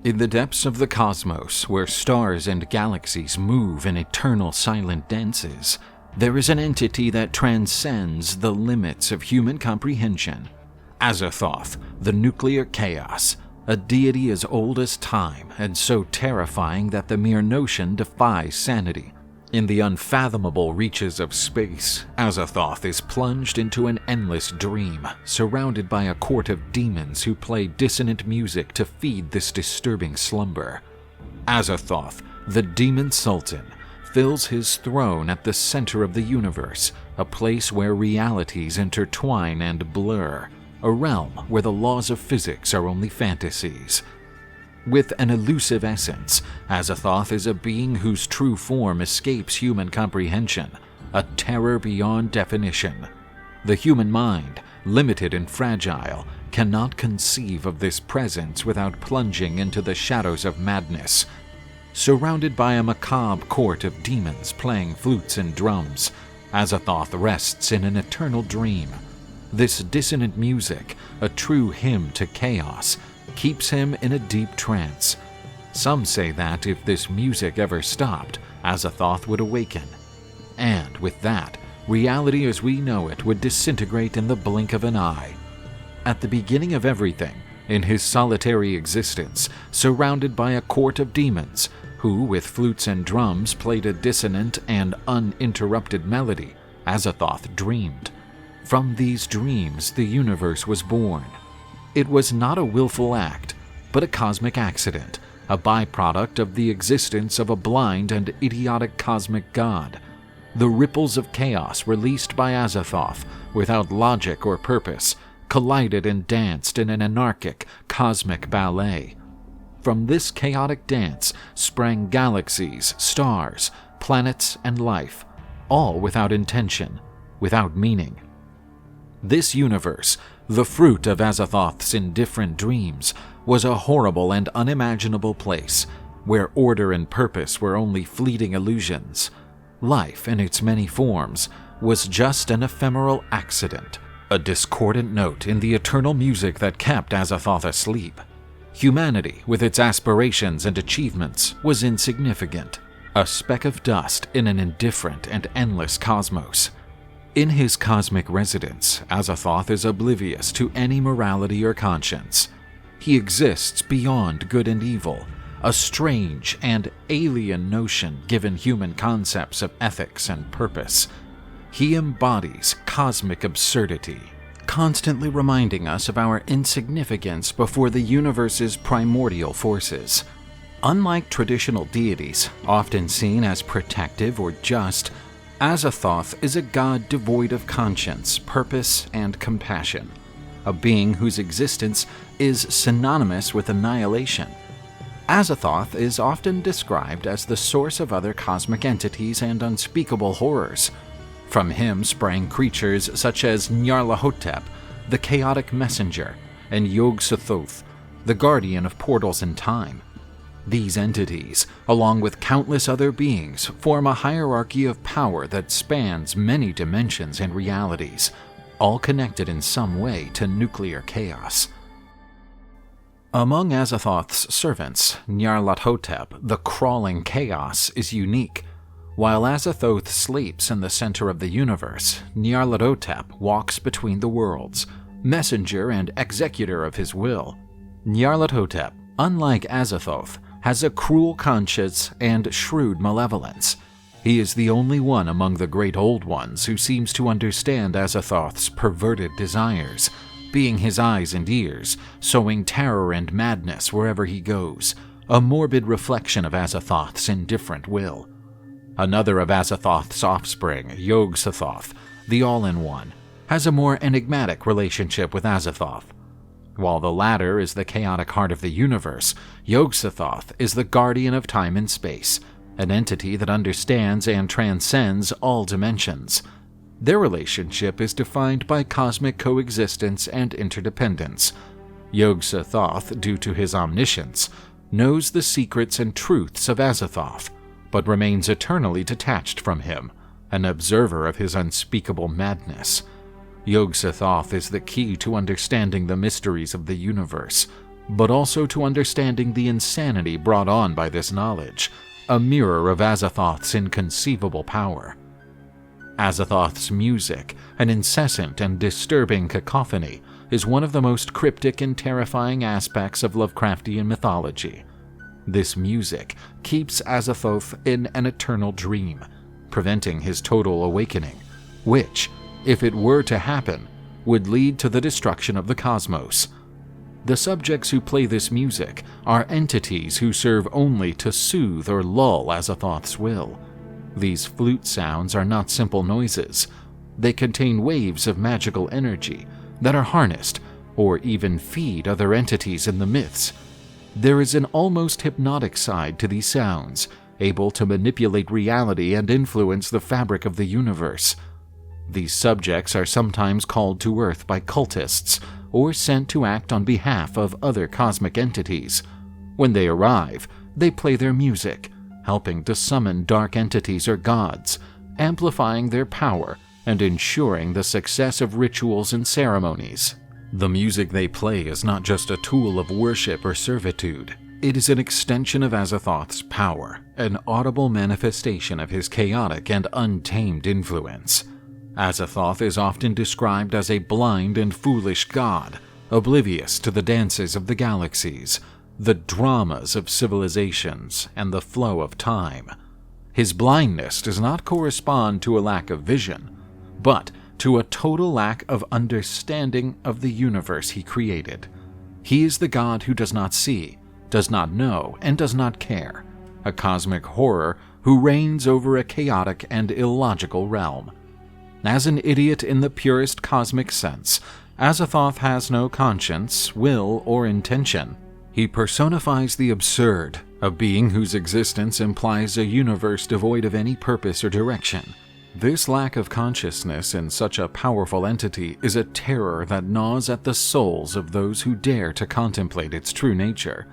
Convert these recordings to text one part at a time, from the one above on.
In the depths of the cosmos, where stars and galaxies move in eternal silent dances, there is an entity that transcends the limits of human comprehension. Azathoth, the nuclear chaos, a deity as old as time and so terrifying that the mere notion defies sanity. In the unfathomable reaches of space, Azathoth is plunged into an endless dream, surrounded by a court of demons who play dissonant music to feed this disturbing slumber. Azathoth, the demon sultan, fills his throne at the center of the universe, a place where realities intertwine and blur, a realm where the laws of physics are only fantasies. With an elusive essence, Azathoth is a being whose true form escapes human comprehension, a terror beyond definition. The human mind, limited and fragile, cannot conceive of this presence without plunging into the shadows of madness. Surrounded by a macabre court of demons playing flutes and drums, Azathoth rests in an eternal dream. This dissonant music, a true hymn to chaos, keeps him in a deep trance. Some say that if this music ever stopped, Azathoth would awaken. And with that, reality as we know it would disintegrate in the blink of an eye. At the beginning of everything, in his solitary existence, surrounded by a court of demons, who with flutes and drums played a dissonant and uninterrupted melody, Azathoth dreamed. From these dreams, the universe was born. It was not a willful act, but a cosmic accident, a byproduct of the existence of a blind and idiotic cosmic god. The ripples of chaos released by Azathoth, without logic or purpose, collided and danced in an anarchic, cosmic ballet. From this chaotic dance sprang galaxies, stars, planets, and life, all without intention, without meaning. This universe, the fruit of Azathoth's indifferent dreams, was a horrible and unimaginable place, where order and purpose were only fleeting illusions. Life, in its many forms, was just an ephemeral accident, a discordant note in the eternal music that kept Azathoth asleep. Humanity, with its aspirations and achievements, was insignificant, a speck of dust in an indifferent and endless cosmos. In his cosmic residence, Azathoth is oblivious to any morality or conscience. He exists beyond good and evil, a strange and alien notion given human concepts of ethics and purpose. He embodies cosmic absurdity, constantly reminding us of our insignificance before the universe's primordial forces. Unlike traditional deities, often seen as protective or just, Azathoth is a god devoid of conscience, purpose, and compassion, a being whose existence is synonymous with annihilation. Azathoth is often described as the source of other cosmic entities and unspeakable horrors. From him sprang creatures such as Nyarlathotep, the chaotic messenger, and Yog-Sothoth, the guardian of portals in time. These entities, along with countless other beings, form a hierarchy of power that spans many dimensions and realities, all connected in some way to nuclear chaos. Among Azathoth's servants, Nyarlathotep, the crawling chaos, is unique. While Azathoth sleeps in the center of the universe, Nyarlathotep walks between the worlds, messenger and executor of his will. Nyarlathotep, unlike Azathoth, has a cruel conscience and shrewd malevolence. He is the only one among the great old ones who seems to understand Azathoth's perverted desires, being his eyes and ears, sowing terror and madness wherever he goes, a morbid reflection of Azathoth's indifferent will. Another of Azathoth's offspring, Yog-Sothoth, the All-in-One, has a more enigmatic relationship with Azathoth. While the latter is the chaotic heart of the universe, Yog-Sothoth is the guardian of time and space, an entity that understands and transcends all dimensions. Their relationship is defined by cosmic coexistence and interdependence. Yog-Sothoth, due to his omniscience, knows the secrets and truths of Azathoth, but remains eternally detached from him, an observer of his unspeakable madness. Yog-Sothoth is the key to understanding the mysteries of the universe, but also to understanding the insanity brought on by this knowledge, a mirror of Azathoth's inconceivable power. Azathoth's music, an incessant and disturbing cacophony, is one of the most cryptic and terrifying aspects of Lovecraftian mythology. This music keeps Azathoth in an eternal dream, preventing his total awakening, which, if it were to happen, would lead to the destruction of the cosmos. The subjects who play this music are entities who serve only to soothe or lull Azathoth's will. These flute sounds are not simple noises. They contain waves of magical energy that are harnessed or even feed other entities in the myths. There is an almost hypnotic side to these sounds, able to manipulate reality and influence the fabric of the universe. These subjects are sometimes called to Earth by cultists or sent to act on behalf of other cosmic entities. When they arrive, they play their music, helping to summon dark entities or gods, amplifying their power and ensuring the success of rituals and ceremonies. The music they play is not just a tool of worship or servitude. It is an extension of Azathoth's power, an audible manifestation of his chaotic and untamed influence. Azathoth is often described as a blind and foolish god, oblivious to the dances of the galaxies, the dramas of civilizations, and the flow of time. His blindness does not correspond to a lack of vision, but to a total lack of understanding of the universe he created. He is the god who does not see, does not know, and does not care, a cosmic horror who reigns over a chaotic and illogical realm. As an idiot in the purest cosmic sense, Azathoth has no conscience, will, or intention. He personifies the absurd, a being whose existence implies a universe devoid of any purpose or direction. This lack of consciousness in such a powerful entity is a terror that gnaws at the souls of those who dare to contemplate its true nature.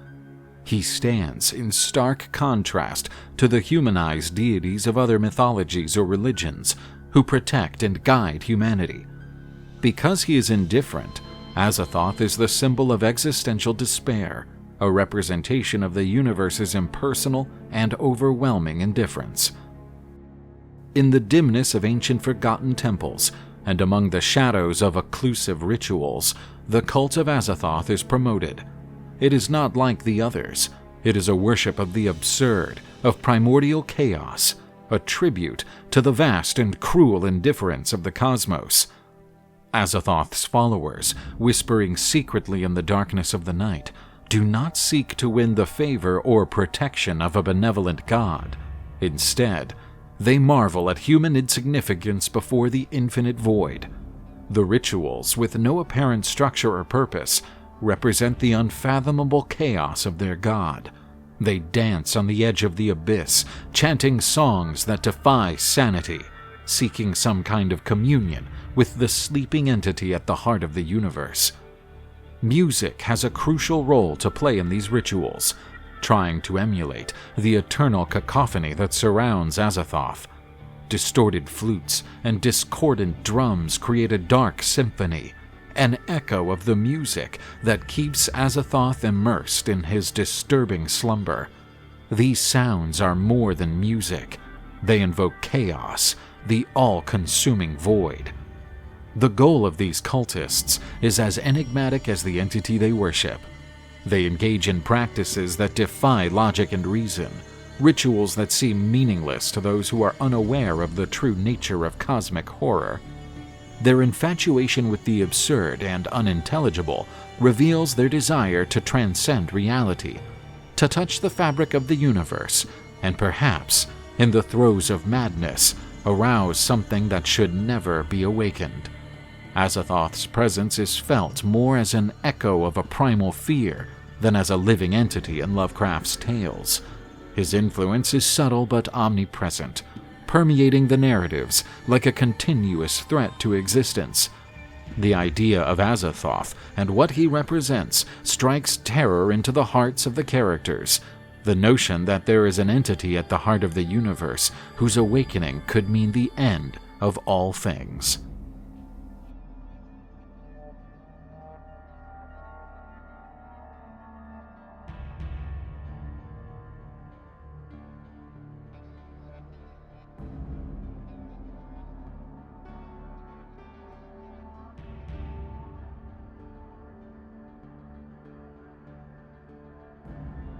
He stands in stark contrast to the humanized deities of other mythologies or religions who protect and guide humanity. Because he is indifferent, Azathoth is the symbol of existential despair, a representation of the universe's impersonal and overwhelming indifference. In the dimness of ancient forgotten temples, and among the shadows of occlusive rituals, the cult of Azathoth is promoted. It is not like the others. It is a worship of the absurd, of primordial chaos, a tribute to the vast and cruel indifference of the cosmos. Azathoth's followers, whispering secretly in the darkness of the night, do not seek to win the favor or protection of a benevolent god. Instead, they marvel at human insignificance before the infinite void. The rituals, with no apparent structure or purpose, represent the unfathomable chaos of their god. They dance on the edge of the abyss, chanting songs that defy sanity, seeking some kind of communion with the sleeping entity at the heart of the universe. Music has a crucial role to play in these rituals, trying to emulate the eternal cacophony that surrounds Azathoth. Distorted flutes and discordant drums create a dark symphony, an echo of the music that keeps Azathoth immersed in his disturbing slumber. These sounds are more than music. They invoke chaos, the all-consuming void. The goal of these cultists is as enigmatic as the entity they worship. They engage in practices that defy logic and reason, rituals that seem meaningless to those who are unaware of the true nature of cosmic horror. Their infatuation with the absurd and unintelligible reveals their desire to transcend reality, to touch the fabric of the universe, and perhaps, in the throes of madness, arouse something that should never be awakened. Azathoth's presence is felt more as an echo of a primal fear than as a living entity in Lovecraft's tales. His influence is subtle but omnipresent, permeating the narratives like a continuous threat to existence. The idea of Azathoth and what he represents strikes terror into the hearts of the characters. The notion that there is an entity at the heart of the universe whose awakening could mean the end of all things.